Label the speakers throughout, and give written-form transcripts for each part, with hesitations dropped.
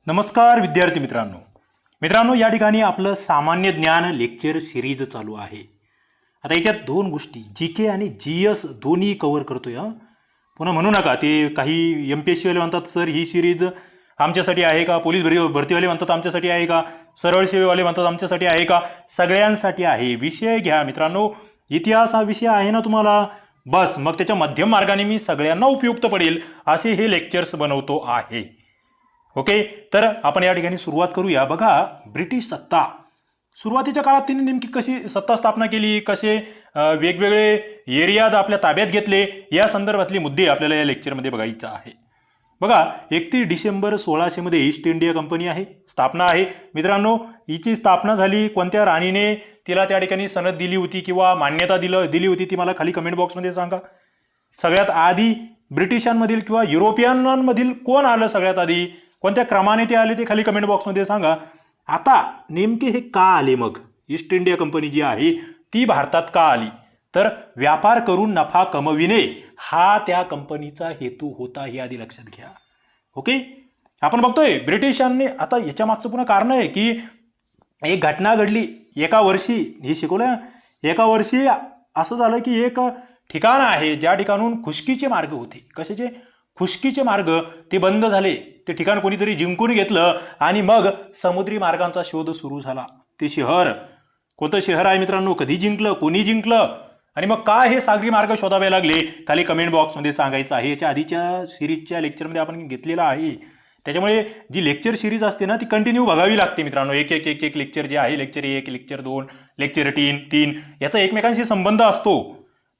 Speaker 1: नमस्कार विद्यार्थी मित्रांनो या ठिकाणी आपलं सामान्य ज्ञान लेक्चर सिरीज चालू आहे। आता याच्यात दोन गोष्टी जी के आणि जी एस दोन्ही कव्हर करतोय। पुन्हा म्हणू नका ते काही MPSC वाले म्हणतात सर ही सिरीज आमच्यासाठी आहे का, पोलीस भरतीवाले म्हणतात आमच्यासाठी आहे का, सरळ सेवेवाले म्हणतात आमच्यासाठी आहे का, सगळ्यांसाठी आहे। विषय घ्या मित्रांनो, इतिहास हा विषय आहे ना तुम्हाला, बस मग त्याच्या मध्यम मार्गाने मी सगळ्यांना उपयुक्त पडेल असे हे लेक्चर्स बनवतो आहे। ओके, तर आपण या ठिकाणी सुरुवात करूया। बघा, ब्रिटिश सत्ता सुरुवातीच्या काळात त्यांनी नेमकी कशी सत्ता स्थापना केली, कसे वेगवेगळे एरियाज आपल्या ताब्यात घेतले, या संदर्भातले मुद्दे आपल्याला या लेक्चरमध्ये बघायचं आहे। बघा, 31 डिसेंबर 1600 मध्ये ईस्ट इंडिया कंपनी आहे, स्थापना आहे। मित्रांनो, हिची स्थापना झाली कोणत्या राणीने तिला त्या ठिकाणी सनद दिली होती किंवा मान्यता दिली होती ती मला खाली कमेंट बॉक्समध्ये सांगा। सगळ्यात आधी ब्रिटिशांमधील किंवा युरोपियनांमधील कोण आलं सगळ्यात आधी, कोणत्या क्रमाने ते आले ते खाली कमेंट बॉक्समध्ये सांगा। आता नेमके हे का आले, मग ईस्ट इंडिया कंपनी जी आहे ती भारतात का आली, तर व्यापार करून नफा कमविणे हा त्या कंपनीचा हेतू होता, हे आधी लक्षात घ्या। ओके, आपण बघतोय ब्रिटिशांनी, आता याच्या मागचं पुन्हा कारण आहे की एक घटना घडली एका वर्षी, हे शिकवलं, एका वर्षी असं झालं की एक ठिकाण आहे ज्या ठिकाणून खुष्कीचे मार्ग होते, कशाचे, खुष्कीचे मार्ग ते बंद झाले, ते ठिकाण कोणीतरी जिंकून घेतलं आणि मग समुद्री मार्गांचा शोध सुरू झाला। ते शहर कोणतं शहर आहे मित्रांनो, कधी जिंकलं, कोणी जिंकलं आणि मग काय हे सागरी मार्ग शोधावे लागले, खाली कमेंट बॉक्समध्ये सांगायचं आहे। याच्या आधीच्या सिरीजच्या लेक्चरमध्ये आपण घेतलेलं आहे, त्याच्यामुळे जी लेक्चर सिरीज असते ना ती कंटिन्यू बघावी लागते मित्रांनो। एक एक एक एक लेक्चर जे आहे, लेक्चर 1, लेक्चर 2, लेक्चर 3 याचा एकमेकांशी संबंध असतो।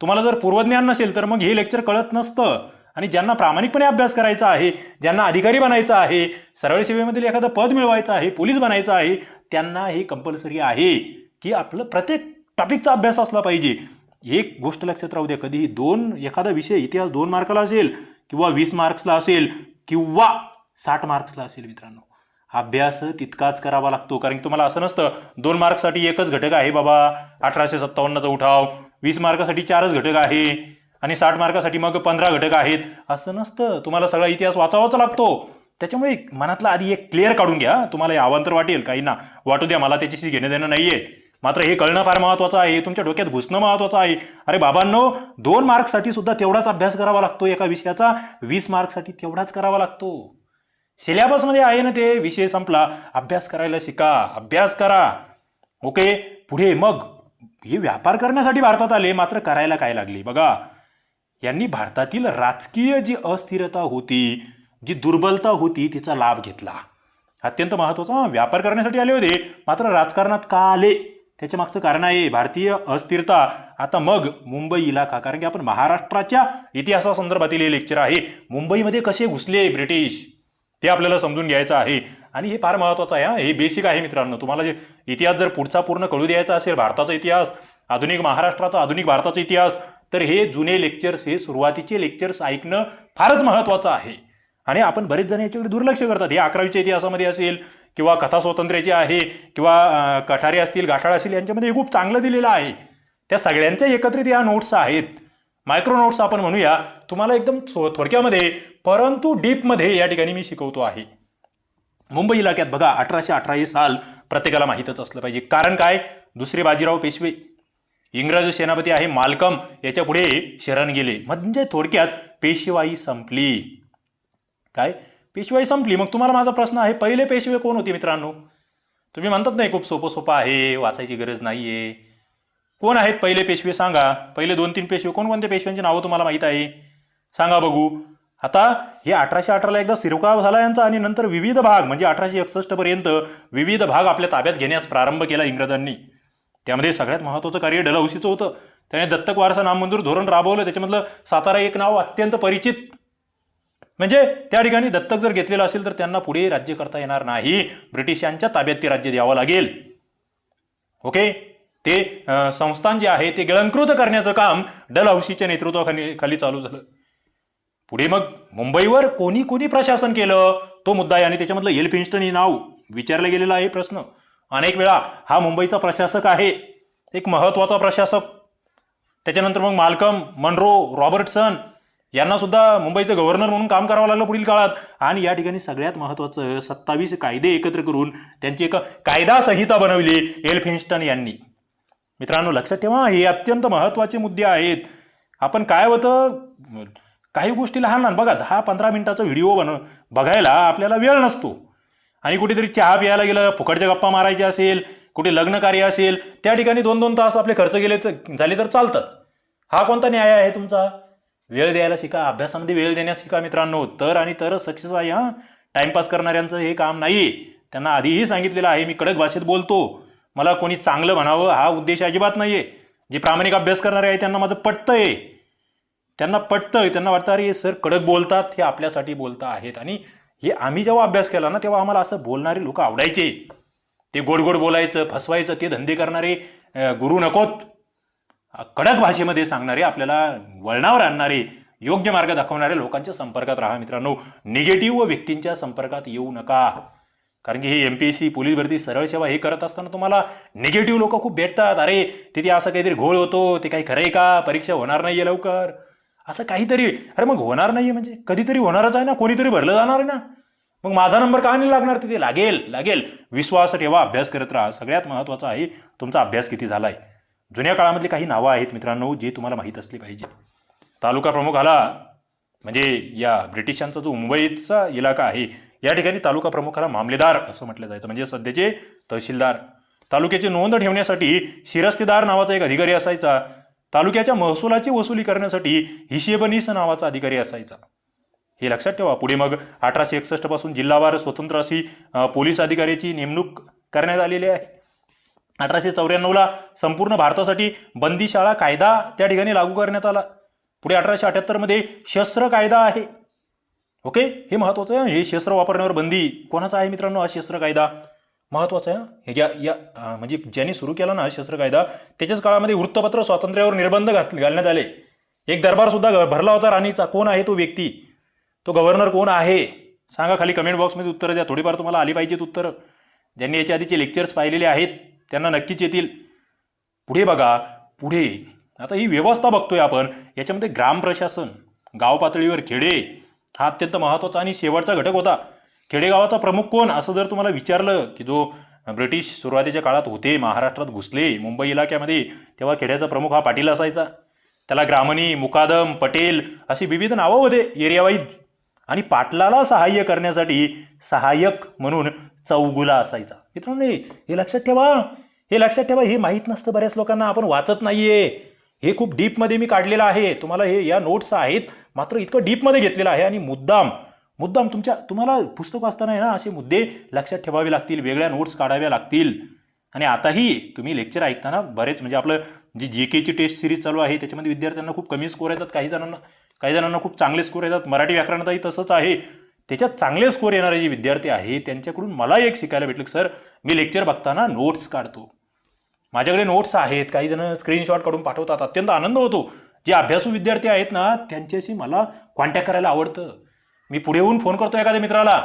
Speaker 1: तुम्हाला जर पूर्वज्ञान नसेल तर मग हे लेक्चर कळत नसतं, आणि ज्यांना प्रामाणिकपणे अभ्यास करायचा आहे, ज्यांना अधिकारी बनायचं आहे, सरळ सेवेमधील एखादं पद मिळवायचं आहे, पोलीस बनायचं आहे, त्यांना हे कंपल्सरी आहे की आपलं प्रत्येक टॉपिकचा अभ्यास असला पाहिजे। एक गोष्ट लक्षात राहू द्या, कधीही एखादा विषय इतिहास 2 मार्काला असेल किंवा 20 मार्क्सला असेल किंवा 60 मार्क्सला असेल, मित्रांनो अभ्यास तितकाच करावा लागतो। कारण की तुम्हाला असं नसतं 2 मार्क्ससाठी एकच घटक आहे बाबा 1857चा उठाव, 20 मार्कासाठी 4च घटक आहे आणि 60 मार्कासाठी मग 15 घटक आहेत, असं नसतं। तुम्हाला सगळा इतिहास वाचावाच लागतो। त्याच्यामुळे मनातला आधी एक क्लिअर काढून घ्या। तुम्हाला हे अवांतर वाटेल, काही ना वाटू द्या, मला त्याच्याशी घेणं देणं नाहीये, मात्र हे कळणं फार महत्वाचं आहे, तुमच्या डोक्यात घुसणं महत्वाचं आहे। अरे बाबांनो, 2 मार्क्ससाठी सुद्धा तेवढाच अभ्यास करावा लागतो एका विषयाचा, 20 मार्क्ससाठी तेवढाच करावा लागतो। सिलेबसमध्ये आहे ना ते, विषय संपला, अभ्यास करायला शिका, अभ्यास करा। ओके, पुढे मग हे व्यापार करण्यासाठी भारतात आले, मात्र करायला काय लागले बघा, यांनी भारतातील राजकीय जी अस्थिरता होती, जी दुर्बलता होती, तिचा लाभ घेतला। अत्यंत महत्वाचा, व्यापार करण्यासाठी आले होते मात्र राजकारणात का आले, त्याच्या मागचं कारण आहे भारतीय अस्थिरता। आता मग मुंबई इलाका, कारण की आपण महाराष्ट्राच्या इतिहासासंदर्भातील हे लेक्चर आहे, मुंबईमध्ये कसे घुसले ब्रिटिश ते आपल्याला समजून घ्यायचं आहे, आणि हे फार महत्वाचं आहे। हे बेसिक आहे मित्रांनो। तुम्हाला जे इतिहास जर पुढचा पूर्ण कळू द्यायचा असेल, भारताचा इतिहास, आधुनिक महाराष्ट्राचा, आधुनिक भारताचा इतिहास, तर हे जुने लेक्चर्स, हे सुरुवातीचे लेक्चर्स ऐकणं फारच महत्वाचं आहे। आणि आपण बरेच जण याच्याकडे दुर्लक्ष करतात। हे 11वीच्या इतिहासामध्ये असेल किंवा कथा स्वातंत्र्याची आहे किंवा कठारे असतील, गाठाळ असतील, यांच्यामध्ये हे खूप चांगलं दिलेलं आहे। त्या सगळ्यांच्या एकत्रित या नोट्स आहेत, मायक्रो नोट्स आपण म्हणूया, तुम्हाला एकदम थोडक्यामध्ये परंतु डीपमध्ये या ठिकाणी मी शिकवतो आहे। मुंबई इलाक्यात बघा, 1818 हे साल प्रत्येकाला माहीतच असलं पाहिजे। कारण काय, दुसरे बाजीराव पेशवे, इंग्रज सेनापती आहे मालकम, याच्या पुढे शरण गेले, म्हणजे थोडक्यात पेशवाई संपली। काय, पेशवाई संपली। मग तुम्हाला माझा प्रश्न आहे, पहिले पेशवे कोण होते मित्रांनो? तुम्ही म्हणतात नाही खूप सोपं आहे, वाचायची गरज नाहीये, कोण आहेत पहिले पेशवे सांगा। पहिले 2-3 पेशवे कोणकोणत्या पेशव्यांची नावं तुम्हाला माहित आहे, सांगा बघू। आता हे 1818ला एकदा शिरकाव झाला यांचा, आणि नंतर विविध भाग, म्हणजे 1861 पर्यंत विविध भाग आपल्या ताब्यात घेण्यास प्रारंभ केला इंग्रजांनी। त्यामध्ये सगळ्यात महत्त्वाचं कार्य डलहौसीचं होतं। त्याने दत्तक वारसा नामंजूर धोरण राबवलं, त्याच्यामधलं सातारा एक नाव अत्यंत परिचित, म्हणजे त्या ठिकाणी दत्तक जर घेतलेलं असेल तर त्यांना पुढे राज्य करता येणार नाही, ब्रिटिशांच्या ताब्यात ते राज्य द्यावं लागेल। ओके, ते संस्थान जे आहे ते गिळंकृत करण्याचं काम डलहौसीच्या नेतृत्वाखाली चालू झालं। पुढे मग मुंबईवर कोणी कोणी प्रशासन केलं तो मुद्दा आहे, आणि त्याच्यामधलं एल्फिन्स्टन हे नाव विचारलं गेलेलं आहे प्रश्न अनेक वेळा। हा मुंबईचा प्रशासक आहे, एक महत्वाचा प्रशासक। त्याच्यानंतर मग मालकम, मनरो, रॉबर्टसन यांना सुद्धा मुंबईचं गव्हर्नर म्हणून काम करावं लागलं पुढील काळात. आणि या ठिकाणी सगळ्यात महत्त्वाचं 27 कायदे एकत्र करून त्यांची एक कायदा संहिता बनवली एल्फिन्स्टन यांनी. मित्रांनो लक्षात ठेवा, हे अत्यंत महत्त्वाचे मुद्दे आहेत. आपण काय होतं, काही गोष्टी लहान लहान बघा, 10-15 मिनिटाचा व्हिडिओ बघायला आपल्याला वेळ नसतो. आणि कुठेतरी चहा प्यायला गेलं, फुकटच्या गप्पा मारायचे असेल, कुठे लग्न कार्य असेल, त्या ठिकाणी 2-2 तास आपले खर्च गेले झाले तर चालतात. हा कोणता न्याय आहे तुमचा? वेळ द्यायला शिका, अभ्यासामध्ये वेळ देण्यास शिका मित्रांनो, तर आणि तरच सक्सेस आहे. हां, टाइमपास करणाऱ्यांचं हे काम नाही. त्यांना आधीही सांगितलेलं आहे, मी कडक भाषेत बोलतो, मला कोणी चांगलं म्हणावं हा उद्देश अजिबात नाहीये. जे प्रामाणिक अभ्यास करणारे आहे त्यांना माझं पटतंय, त्यांना वाटतं अरे सर कडक बोलतात, हे आपल्यासाठी बोलता आहेत. आणि हे आम्ही जेव्हा अभ्यास केला ना तेव्हा आम्हाला असं बोलणारे लोक आवडायचे. ते गोड गोड बोलायचं, फसवायचं, ते धंदे करणारे गुरु नकोत. कडक भाषेमध्ये सांगणारे, आपल्याला वळणावर आणणारे, योग्य मार्ग दाखवणाऱ्या लोकांच्या संपर्कात राहा मित्रांनो. निगेटिव्ह व्यक्तींच्या संपर्कात येऊ नका. कारण की हे MPSC पोलीस भरती सरळ सेवा हे करत असताना तुम्हाला निगेटिव्ह लोक खूप भेटतात. अरे तिथे असं काहीतरी घोळ होतो, ते काही खरं आहे का, परीक्षा होणार नाहीये लवकर, असं काहीतरी. अरे मग होणार नाहीये म्हणजे कधीतरी होणारच आहे ना, कोणीतरी भरलं जाणार आहे ना, मग माझा नंबर का नाही लागणार तिथे? लागेल. विश्वास ठेवा, अभ्यास करत राहा. सगळ्यात महत्त्वाचं आहे तुमचा अभ्यास किती झालाय. जुन्या काळामधली काही नावं आहेत मित्रांनो जे तुम्हाला माहीत असली पाहिजे. तालुका प्रमुख आला म्हणजे या ब्रिटिशांचा जो मुंबईचा इलाका आहे या ठिकाणी तालुका प्रमुखाला मामलेदार असं म्हटलं जायचं, म्हणजे सध्याचे तहसीलदार. तालुक्याची नोंद ठेवण्यासाठी शिरस्तेदार नावाचा एक अधिकारी असायचा. तालुक्याच्या महसुलाची वसुली करण्यासाठी हिशेबनीस नावाचा अधिकारी असायचा. हे लक्षात ठेवा. पुढे मग 1861 पासून जिल्हावार स्वतंत्र अशी पोलीस अधिकाऱ्याची नेमणूक करण्यात आलेली आहे. 1894ला संपूर्ण भारतासाठी बंदीशाळा कायदा त्या ठिकाणी लागू करण्यात आला. पुढे 1878 मध्ये शस्त्र कायदा आहे. ओके, हे महत्वाचं आहे. हे शस्त्र वापरण्यावर बंदी कोणाचा आहे मित्रांनो? हा शस्त्र कायदा महत्वाचा आहे. म्हणजे ज्यांनी सुरू केला ना शस्त्र कायदा, त्याच्याच काळामध्ये वृत्तपत्र स्वातंत्र्यावर निर्बंध घालण्यात आले. एक दरबार सुद्धा भरला होता राणीचा. कोण आहे तो व्यक्ती? तो गव्हर्नर कोण आहे? सांगा खाली कमेंट बॉक्समध्ये उत्तरं द्या. थोडीफार तुम्हाला आली पाहिजेत उत्तरं. ज्यांनी याच्या आधीचे लेक्चर्स पाहिलेले आहेत त्यांना नक्कीच येतील. पुढे बघा, पुढे आता ही व्यवस्था बघतोय आपण, याच्यामध्ये ग्राम प्रशासन, गाव पातळीवर खेडे हा अत्यंत महत्त्वाचा आणि शेवटचा घटक होता. खेडेगावाचा प्रमुख कोण असं जर तुम्हाला विचारलं, की जो ब्रिटिश सुरुवातीच्या काळात होते, महाराष्ट्रात घुसले मुंबई इलाक्यामध्ये, तेव्हा खेड्याचा प्रमुख हा पाटील असायचा. त्याला ग्रामणी, मुकादम, पटेल अशी विविध नावं होते एरिया वाईज. आणि पाटलाला सहाय्य करण्यासाठी सहाय्यक म्हणून चौगुला असायचा. मित्रांनो हे लक्षात ठेवा. हे माहीत नसतं बऱ्याच लोकांना, आपण वाचत नाहीये. हे खूप डीपमध्ये मी काढलेलं आहे. तुम्हाला हे या नोट्स आहेत, मात्र इतकं डीपमध्ये घेतलेलं आहे. आणि मुद्दाम तुम्हाला पुस्तक वाचताना आहे ना असे मुद्दे लक्षात ठेवावे लागतील, वेगळ्या नोट्स काढाव्या लागतील. आणि आताही तुम्ही लेक्चर ऐकताना बरेच म्हणजे आपलं जी GKची टेस्ट सिरीज चालू आहे त्याच्यामध्ये विद्यार्थ्यांना खूप कमी स्कोर येतात, काही जणांना खूप चांगले स्कोर येतात. मराठी व्याकरणातही तसंच आहे. त्याच्यात चांगले स्कोर येणारे जे विद्यार्थी आहेत त्यांच्याकडून मला एक शिकायला भेटलं, सर मी लेक्चर बघताना नोट्स काढतो, माझ्याकडे नोट्स आहेत, काही जण स्क्रीनशॉट काढून पाठवतात, अत्यंत आनंद होतो. जे अभ्यासू विद्यार्थी आहेत ना त्यांच्याशी मला कॉन्टॅक्ट करायला आवडतं. मी पुढे येऊन फोन करतो एखाद्या मित्राला.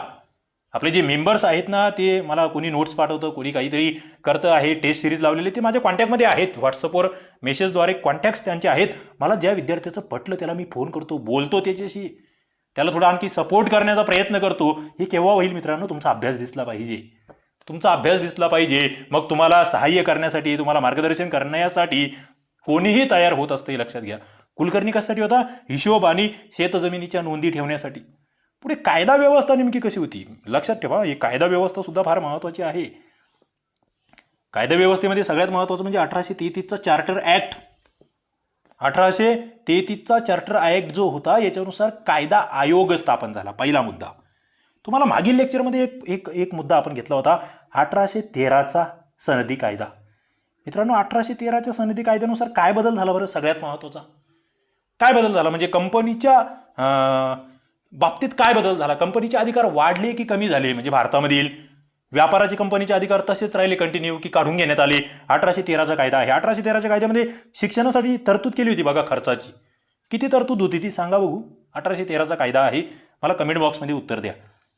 Speaker 1: आपले जे मेंबर्स आहेत ना ते मला कोणी नोट्स पाठवतं, कोणी काहीतरी करतं आहे, टेस्ट सिरीज लावलेली, ते माझ्या कॉन्टॅक्टमध्ये आहेत. व्हॉट्सअपवर मेसेजद्वारे कॉन्टॅक्ट्स त्यांचे आहेत. मला ज्या विद्यार्थ्याचं पटलं त्याला मी फोन करतो, बोलतो त्याच्याशी, त्याला थोडा आणखी सपोर्ट करण्याचा प्रयत्न करतो. हे केव्हा होईल मित्रांनो? तुमचा अभ्यास दिसला पाहिजे. मग तुम्हाला सहाय्य करण्यासाठी, तुम्हाला मार्गदर्शन करण्यासाठी कोणीही तयार होत असतं, हे लक्षात घ्या. कुलकर्णी कशासाठी होता? हिशोब आणि शेतजमिनीच्या नोंदी ठेवण्यासाठी. पुढे कायदा व्यवस्था नेमकी कशी होती लक्षात ठेवा. ही कायदा व्यवस्था सुद्धा फार महत्वाची आहे. कायदा व्यवस्थेमध्ये सगळ्यात महत्वाचं म्हणजे 1833चा चार्टर ऍक्ट. 1833चा चार्टर ऍक्ट जो होता याच्यानुसार कायदा आयोग स्थापन झाला. पहिला मुद्दा. तुम्हाला मागील लेक्चरमध्ये एक मुद्दा आपण घेतला होता, 1813चा सनदी कायदा. मित्रांनो 1813च्या सनदी कायद्यानुसार काय बदल झाला बरं? सगळ्यात महत्वाचा काय बदल झाला म्हणजे कंपनीच्या बाबतीत काय बदल झाला? कंपनीचे अधिकार वाढले की कमी झाले? म्हणजे भारतामधील व्यापाराचे कंपनीचे अधिकार तसेच राहिले कंटिन्यू की काढून घेण्यात आले? 1813चा कायदा आहे. 1813च्या कायद्यामध्ये शिक्षणासाठी तरतूद केली होती बघा, खर्चाची. किती तरतूद होती ती सांगा बघू. 1813चा कायदा आहे, मला कमेंट बॉक्समध्ये उत्तर द्या.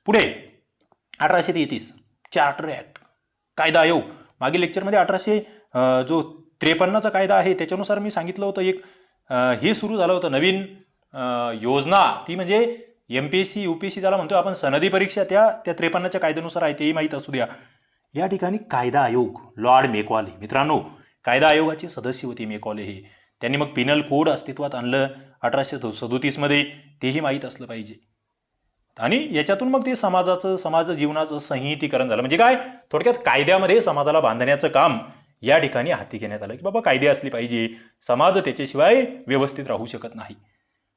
Speaker 1: पुढे 1833 चार्टर ऍक्ट, कायदा आयोग. मागील लेक्चरमध्ये 1853चा कायदा आहे त्याच्यानुसार मी सांगितलं होतं एक हे सुरू झालं होतं, नवीन योजना ती म्हणजे MPSC UPSC त्याला म्हणतो आपण सनदी परीक्षा त्या 53च्या कायद्यानुसार आहे, तेही माहीत असू द्या. या ठिकाणी कायदा आयोग लॉर्ड मेकॉले, मित्रांनो कायदा आयोगाचे सदस्य होते मेकॉले हे. त्यांनी मग पिनल कोड अस्तित्वात आणलं 1837मध्ये, तेही माहीत असलं पाहिजे. आणि याच्यातून मग ते समाज जीवनाचं संहितीकरण झालं. म्हणजे काय, थोडक्यात कायद्यामध्ये समाजाला बांधण्याचं काम या ठिकाणी हाती घेण्यात आलं की बाबा कायदे असले पाहिजे, समाज त्याच्याशिवाय व्यवस्थित राहू शकत नाही.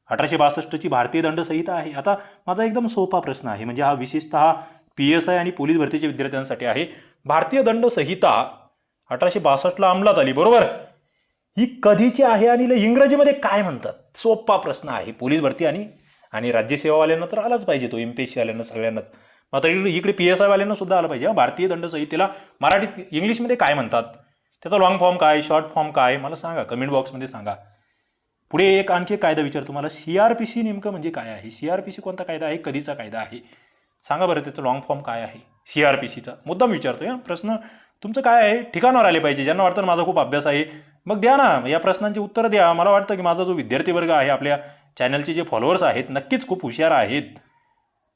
Speaker 1: 1862ची भारतीय दंड संहिता आहे. आता माझा एकदम सोपा प्रश्न आहे, म्हणजे हा विशेषतः PSI आणि पोलीस भरतीच्या विद्यार्थ्यांसाठी आहे. भारतीय दंड संहिता 1862ला अंमलात आली, बरोबर. ही कधीची आहे आणि इंग्रजीमध्ये काय म्हणतात? सोपा प्रश्न आहे. पोलीस भरती आणि राज्यसेवावाल्यांना तर आलाच पाहिजे तो, MPSC वाल्यांना सगळ्यांनाच. मात्र इकडे PSI वाल्यांना सुद्धा आलं पाहिजे. भारतीय दंड संहितेला मराठीत इंग्लिशमध्ये काय म्हणतात, त्याचा लॉंग फॉर्म काय, शॉर्ट फॉर्म काय, मला सांगा, कमेंट बॉक्समध्ये सांगा. पुढे आणखी कायदा विचारतो तुम्हाला, CRPC नेमकं म्हणजे काय आहे? CRPC कोणता कायदा आहे, कधीचा कायदा आहे, सांगा बरं. त्याचं लॉंग फॉर्म काय आहे CRPCचा? मुद्दाम विचारतोय हा प्रश्न. तुमचं काय आहे, ठिकाणावर आले पाहिजे. ज्यांना वाटतं माझा खूप अभ्यास आहे, मग द्या ना या प्रश्नांची उत्तरं द्या. मला वाटतं की माझा जो विद्यार्थी वर्ग आहे, आपल्या चॅनलचे जे फॉलोअर्स आहेत, नक्कीच खूप हुशार आहेत.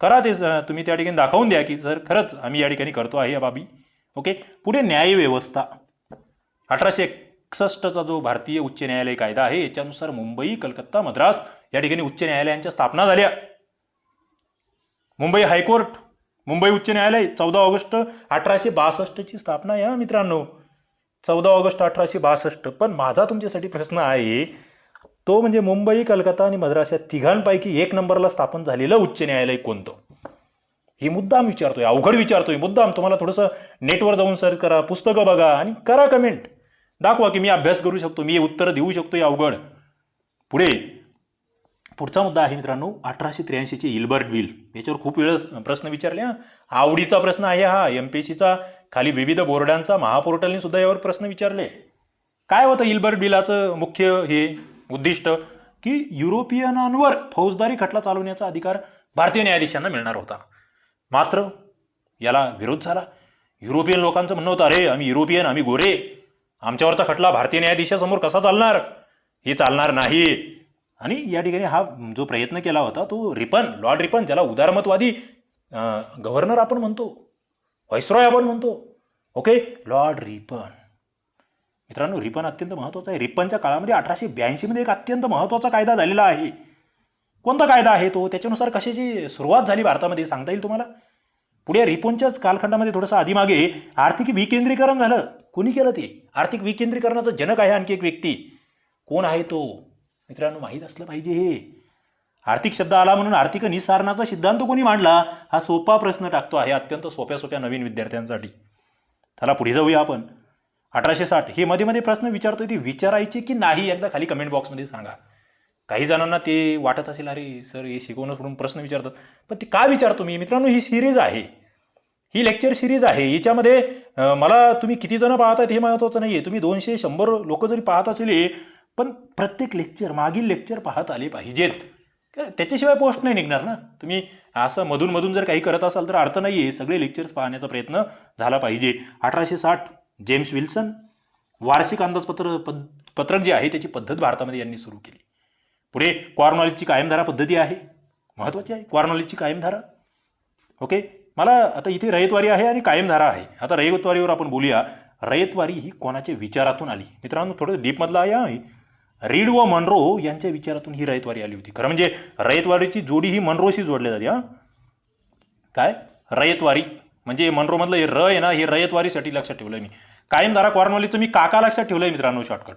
Speaker 1: करा ते तुम्ही त्या ठिकाणी दाखवून द्या की सर खरंच आम्ही या ठिकाणी करतो आहे या बाबी. ओके. पुढे न्यायव्यवस्था. 1861चा जो भारतीय उच्च न्यायालय कायदा आहे, याच्यानुसार मुंबई, कलकत्ता, मद्रास या ठिकाणी उच्च न्यायालयांच्या स्थापना झाल्या. मुंबई हायकोर्ट, मुंबई उच्च न्यायालय 14 ऑगस्ट 1862ची स्थापना आहे मित्रांनो, 14 ऑगस्ट 1862. पण माझा तुमच्यासाठी प्रश्न आहे तो म्हणजे मुंबई, कलकत्ता आणि मद्रास या तिघांपैकी 1 नंबरला स्थापन झालेलं उच्च न्यायालय कोणतं? हे मुद्दाम विचारतोय, अवघड विचारतोय मुद्दाम. तुम्हाला थोडंसं नेटवर जाऊन सर्च करा, पुस्तकं बघा आणि करा कमेंट. दाखवा की मी अभ्यास करू शकतो, मी उत्तर देऊ शकतो या अवघड. पुढचा मुद्दा आहे मित्रांनो 1883चे इल्बर्ट बिल. याच्यावर खूप वेळेस प्रश्न विचारले. आवडीचा प्रश्न आहे हा MPSCचा. खाली विविध बोर्डांचा महापोर्टलने सुद्धा यावर प्रश्न विचारले. काय होतं इल्बर्ट बिलाचं मुख्य हे उद्दिष्ट? की युरोपियनांवर फौजदारी खटला चालवण्याचा अधिकार भारतीय न्यायाधीशांना मिळणार होता. मात्र याला विरोध झाला. युरोपियन लोकांचं म्हणणं होतं, अरे आम्ही युरोपियन, आम्ही गोरे, आमच्यावरचा खटला भारतीय न्यायाधीशासमोर कसा चालणार, हे चालणार नाही. आणि या ठिकाणी हा जो प्रयत्न केला होता तो लॉर्ड रिपन, ज्याला उदारमतवादी गव्हर्नर आपण म्हणतो, व्हाईसरॉय आपण म्हणतो, ओके, लॉर्ड रिपन. मित्रांनो रिपन अत्यंत महत्त्वाचा आहे. रिपनच्या काळामध्ये 1882मध्ये एक अत्यंत महत्त्वाचा कायदा झालेला आहे. कोणता कायदा आहे तो? त्याच्यानुसार कशाची सुरुवात झाली भारतामध्ये सांगता येईल तुम्हाला? पुढे रिपनच्याच कालखंडामध्ये थोडंसं आधीमागे आर्थिक विकेंद्रीकरण झालं. कोणी केलं ते? आर्थिक विकेंद्रीकरणाचा जनक आहे आणखी एक व्यक्ती. कोण आहे तो? मित्रांनो माहीत असलं पाहिजे हे. आर्थिक शब्द आला म्हणून आर्थिक निस्सारणाचा सिद्धांत कोणी मांडला? हा सोपा प्रश्न टाकतो आहे अत्यंत सोप्या नवीन विद्यार्थ्यांसाठी. चला पुढे जाऊया आपण. 1860 हे मध्ये प्रश्न विचारतोय, ते विचारायचे की नाही एकदा खाली कमेंट बॉक्समध्ये सांगा. काही जणांना ते वाटत असेल, अरे सर हे शिकवणं सोडून प्रश्न विचारतात, पण ते का विचारतो मी? मित्रांनो ही सिरीज आहे, ही लेक्चर सिरीज आहे. याच्यामध्ये मला तुम्ही किती जण पाहतात हे महत्त्वाचं नाही आहे. तुम्ही 200-100 लोक जरी पाहत असेल, पण प्रत्येक लेक्चर, मागील लेक्चर पाहत आले पाहिजेत. त्याच्याशिवाय पोस्ट नाही निघणार ना. तुम्ही असं मधून जर काही करत असाल तर अर्थ नाही आहे. सगळे लेक्चर्स पाहण्याचा प्रयत्न झाला पाहिजे. 1860 जेम्स विल्सन वार्षिक अंदाजपत्रक जे आहे त्याची पद्धत भारतामध्ये यांनी सुरू केली. पुढे कॉर्नवॉलिसची कायमधारा पद्धती आहे, महत्त्वाची आहे कॉर्नवॉलिसची कायमधारा. ओके. मला आता इथे रयतवारी आहे आणि कायमधारा आहे. आता रयतवारीवर आपण बोलूया. रयतवारी ही कोणाच्या विचारातून आली? मित्रांनो थोडं डीपमधला आहे. रीड व मनरो यांच्या विचारातून ही रयतवारी आली होती. खरं म्हणजे रयतवारीची जोडी ही मनरोशी जोडली जाते. काय रयतवारी म्हणजे मनरोमधलं हे र आहे ना, हे रयतवारीसाठी लक्षात ठेवलंय मी. कायमधारा कॉर्नवॉलिसचं मी काका लक्षात ठेवलंय मित्रांनो शॉर्टकट.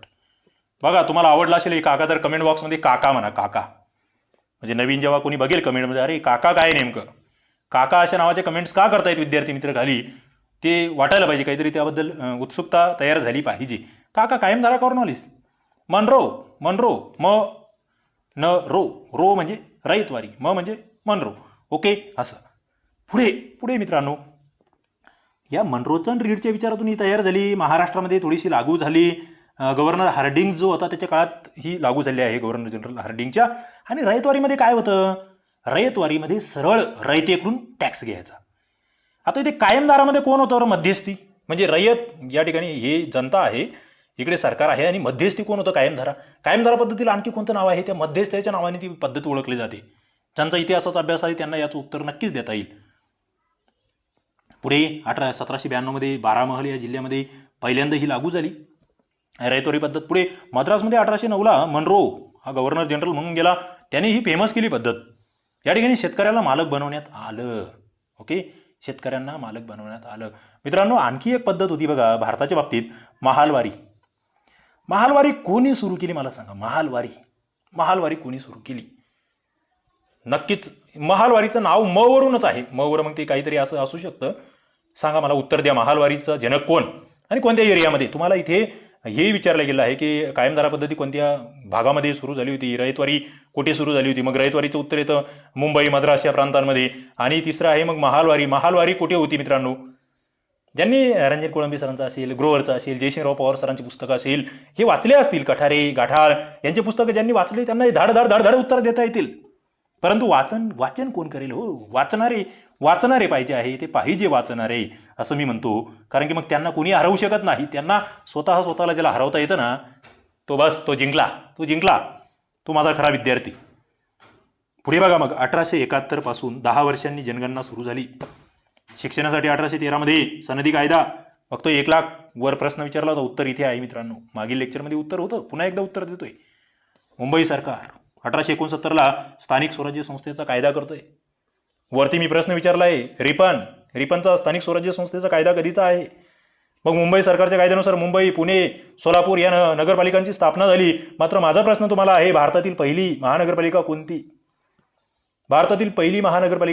Speaker 1: बघा तुम्हाला आवडला असेल हे काका तर कमेंट बॉक्समध्ये काका म्हणा. काका म्हणजे नवीन जेव्हा कोणी बघेल कमेंटमध्ये, अरे काका काय नेमकं, काका अशा नावाचे कमेंट्स का करतायत विद्यार्थी मित्र खाली, ते वाटायला पाहिजे, काहीतरी त्याबद्दल उत्सुकता तयार झाली पाहिजे. काका कायमधारा कॉर्नवॉलिस. मनरो म न रो म्हणजे रयतवारी, म म्हणजे मनरो. ओके. असं पुढे मित्रांनो या मनरोचं रीडच्या विचारातून ही तयार झाली. महाराष्ट्रामध्ये थोडीशी लागू झाली. गव्हर्नर हार्डिंग जो होता त्याच्या काळात ही लागू झाली आहे, गव्हर्नर जनरल हार्डिंगच्या. आणि रयतवारीमध्ये काय होतं? रयतवारीमध्ये सरळ रयतेकडून टॅक्स घ्यायचा. आता इथे कायमधारामध्ये कोण होतं? मध्यस्थी म्हणजे रयत या ठिकाणी हे जनता आहे, इकडे सरकार आहे आणि मध्यस्थी कोण होतं? कायमधारा पद्धतीला आणखी कोणतं नाव आहे? त्या मध्यस्थाच्या नावाने ती पद्धत ओळखली जाते. ज्यांचा इतिहासाचा अभ्यास आहे त्यांना याचं उत्तर नक्कीच देता येईल. पुढे 1792 बारामहल या जिल्ह्यामध्ये पहिल्यांदा ही लागू झाली रयतवारी पद्धत. पुढे मद्रासमध्ये 1809 मनरो हा गव्हर्नर जनरल म्हणून गेला, त्याने ही फेमस केली पद्धत. या ठिकाणी शेतकऱ्याला मालक बनवण्यात आलं. ओके, शेतकऱ्यांना मालक बनवण्यात आलं. मित्रांनो, आणखी एक पद्धत होती बघा भारताच्या बाबतीत, महालवारी. महालवारी कोणी सुरू केली मला सांगा? महालवारी कोणी सुरू केली? नक्कीच महालवारीचं नाव म वरूनच आहे. म वर मग ते काहीतरी असं असू शकतं. सांगा मला, उत्तर द्या. महालवारीचा जनक कोण आणि कोणत्या एरियामध्ये? तुम्हाला इथे हे विचारलं गेलं आहे की कायमधारा पद्धती कोणत्या भागामध्ये सुरू झाली होती, रयतवारी कुठे सुरू झाली होती. मग रयतवारीचं उत्तर येतं मुंबई, मद्रास या प्रांतांमध्ये. आणि तिसरं आहे मग महालवारी कुठे होती मित्रांनो? ज्यांनी रणजित कोळंबे सरांचा असेल, ग्रोवरचा असेल, जयसिंगराव पवार सरांची पुस्तकं असेल, हे वाचले असतील, कठारे, गाठाळ यांची पुस्तकं ज्यांनी वाचले त्यांना धाड उत्तर देता येतील. परंतु वाचन कोण करेल? हो, वाचणारे पाहिजे आहे, ते पाहिजे वाचणारे असं मी म्हणतो. कारण की मग त्यांना कोणी हरवू शकत नाही. त्यांना स्वतःला ज्याला हरवता येतं ना, तो जिंकला, तो माझा खरा विद्यार्थी. पुढे बघा मग 1871 पासून 10 वर्षांनी जनगणना सुरू झाली. शिक्षणासाठी 1813 सनदी कायदा. फक्त 1 लाख वर प्रश्न विचारला होता. उत्तर इथे आहे मित्रांनो, मागील लेक्चरमध्ये उत्तर होतं, पुन्हा एकदा उत्तर देतोय. मुंबई सरकार 1869 स्थानिक स्वराज्य संस्थेचा कायदा करतोय. वरती मी प्रश्न विचारला आहे, रिपनचा स्थानिक स्वराज्य संस्थेचा कायदा कधीचा आहे? मग मुंबई सरकारच्या कायद्यानुसार मुंबई, पुणे, सोलापूर या नगरपालिकांची स्थापना झाली. मात्र माझा प्रश्न तुम्हाला आहे, भारतातील पहिली महानगरपालिका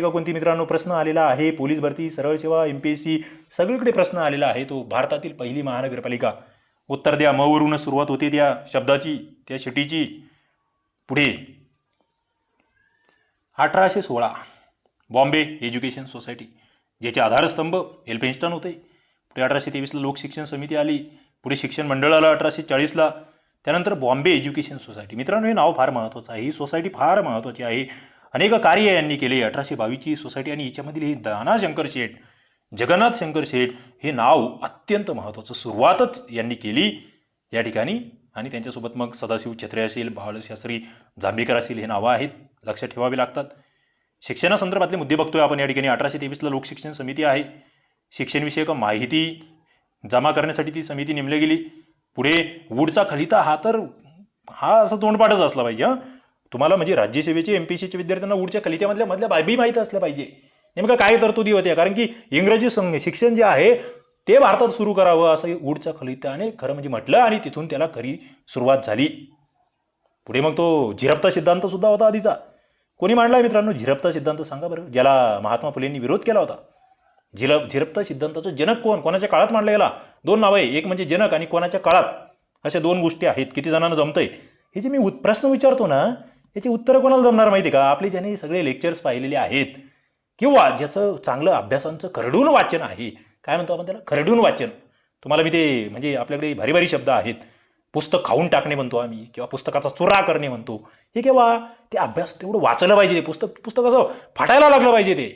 Speaker 1: कोणती? मित्रांनो, प्रश्न आलेला आहे. पोलीस भरती, सरळ सेवा, MPSC सगळीकडे प्रश्न आलेला आहे. तो भारतातील पहिली महानगरपालिका. उत्तर द्या. म वरूनच सुरुवात होते त्या शब्दाची, त्या शिटीची. पुढे 1816 बॉम्बे एज्युकेशन सोसायटी, ज्याचे आधारस्तंभ एल्फिन्स्टन होते. पुढे 1823 लोकशिक्षण समिती आली. पुढे शिक्षण मंडळ आलं 1840. त्यानंतर बॉम्बे एज्युकेशन सोसायटी. मित्रांनो, हे नाव फार महत्त्वाचं आहे. ही सोसायटी फार महत्त्वाची आहे. अनेक कार्य यांनी केले. 1822 सोसायटी आणि याच्यामधील हे जगन्नाथ शंकर शेठ हे नाव अत्यंत महत्त्वाचं. सुरुवातच यांनी केली या ठिकाणी. आणि त्यांच्यासोबत मग सदाशिव छत्रे असेल, बाळशास्त्री जांभेकर असेल, हे नावं आहेत, लक्षात ठेवावी लागतात. शिक्षणासंदर्भातले मुद्दे बघतोय आपण या ठिकाणी. 1823 लोकशिक्षण समिती आहे. शिक्षणविषयक माहिती जमा करण्यासाठी ती समिती नेमली गेली. पुढे वूडचा खलिता हा असं तोंडपाठच असला पाहिजे. तुम्हाला म्हणजे राज्यसेवेचे MPSCचे विद्यार्थ्यांना वूडच्या खलित्यामधल्या बाबी माहीत असल्या पाहिजे. नेमकं काय तरतुदी होत्या. कारण की इंग्रजी शिक्षण जे आहे ते भारतात सुरू करावं असं वूडच्या खलित्याने खरं म्हणजे म्हटलं आणि तिथून त्याला खरी सुरुवात झाली. पुढे मग तो झिरपता सिद्धांत सुद्धा होता आधीचा. कोणी मांडला मित्रांनो झिरपता सिद्धांत? सांगा बरं. ज्याला महात्मा फुलेंनी विरोध केला होता. झिरपता सिद्धांताचं जनक कोण? कोणाच्या काळात मांडला गेला? 2 नावं आहे, एक म्हणजे जनक आणि कोणाच्या काळात. अशा 2 गोष्टी आहेत. किती जणांना जमतंय? हे जे मी प्रश्न विचारतो ना, याची उत्तरं कोणाला जमणार माहिती का? आपले ज्याने सगळे लेक्चर्स पाहिलेले आहेत किंवा ज्याचं चांगलं अभ्यासांचं खरडून वाचन आहे. काय म्हणतो आपण त्याला? खरडून वाचन. तुम्हाला मी ते म्हणजे आपल्याकडे भारी शब्द आहेत. पुस्तक खाऊन टाकणे म्हणतो आम्ही, किंवा पुस्तकाचा चुरा करणे म्हणतो. हे केव्हा? ते अभ्यास तेवढं वाचलं पाहिजे. पुस्तक असं फाटायला लागलं पाहिजे. ते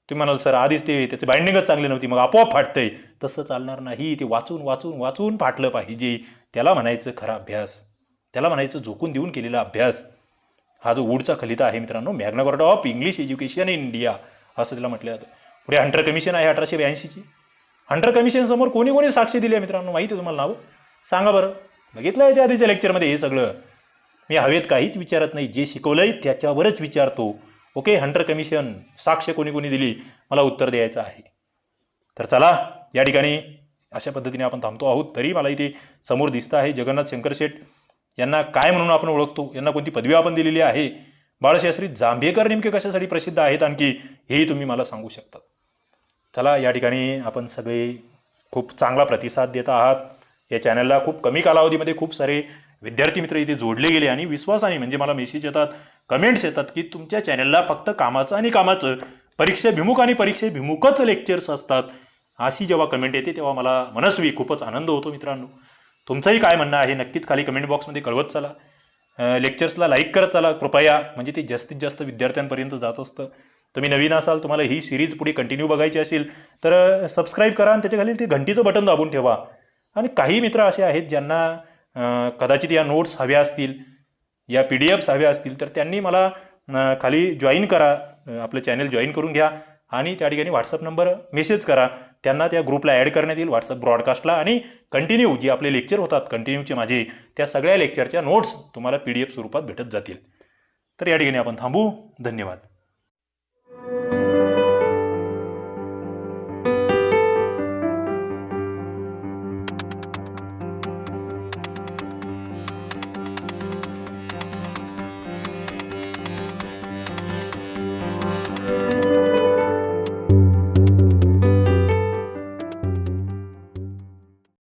Speaker 1: तुम्ही म्हणाल सर आधीच त्याचे बाइंडिंगच चांगली नव्हती मग आपोआप फाटतंय. तसं चालणार नाही. ते वाचून फाटलं पाहिजे. त्याला म्हणायचं खरा अभ्यास. त्याला म्हणायचं झोकून देऊन केलेला अभ्यास. हा जो वूडचा खलिता आहे मित्रांनो, Magna carta of English education in India असं त्याला म्हटलं जातं. पुढे हंटर कमिशन आहे 1882ची. हंटर कमिशन समोर कोणी साक्षी दिली आहे मित्रांनो? माहिती आहे तुम्हाला नाव? सांगा बरं. बघितलं याच्या आधीच्या लेक्चरमध्ये हे सगळं. मी हवेत काहीच विचारत नाही, जे शिकवलंय त्याच्यावरच विचारतो. ओके, हंटर कमिशन साक्ष कोणी दिली मला उत्तर द्यायचं आहे. तर चला या ठिकाणी अशा पद्धतीने आपण थांबतो आहोत. तरी मला इथे समोर दिसतं आहे जगन्नाथ शंकर शेठ. यांना काय म्हणून आपण ओळखतो? यांना कोणती पदवी आपण दिलेली आहे? बाळशास्त्री जांभेकर नेमके कशासाठी प्रसिद्ध आहेत आणखी हेही तुम्ही मला सांगू शकता. चला या ठिकाणी आपण सगळे खूप चांगला प्रतिसाद देत आहात. या चॅनलला खूप कमी कालावधीमध्ये खूप सारे विद्यार्थी मित्र इथे जोडले गेले आणि विश्वासाने म्हणजे मला मेसेज येतात, कमेंट्स येतात की तुमच्या चॅनलला फक्त कामाचं परीक्षेभिमुख आणि परीक्षेभिमुखच लेक्चर्स असतात. अशी जेव्हा कमेंट येते तेव्हा मला मनस्वी खूपच आनंद होतो. मित्रांनो, तुमचंही काय म्हणणं आहे नक्कीच खाली कमेंट बॉक्समध्ये कळवत चला. लेक्चर्सला लाईक करत चला कृपया, म्हणजे ते जास्तीत जास्त विद्यार्थ्यांपर्यंत जात असतं. तुम्ही नवीन असाल, तुम्हाला ही सिरीज पुढे कंटिन्यू बघायची असेल तर सबस्क्राईब करा आणि त्याच्या खाली ते घंटीचं बटन दाबून ठेवा. आणि काही मित्र असे आहेत ज्यांना कदाचित या नोट्स हव्या असतील, या PDF हव्या असतील, तर त्यांनी मला खाली जॉईन करा, आपलं चॅनल जॉईन करून घ्या आणि त्या ठिकाणी व्हॉट्सअप नंबर मेसेज करा. त्यांना त्या ग्रुपला ॲड करण्यात येईल व्हॉट्सअप ब्रॉडकास्टला. आणि कंटिन्यू जे आपले लेक्चर होतात कंटिन्यूचे माझे, त्या सगळ्या लेक्चरच्या नोट्स तुम्हाला PDF स्वरूपात भेटत जातील. तर या ठिकाणी आपण थांबू. धन्यवाद.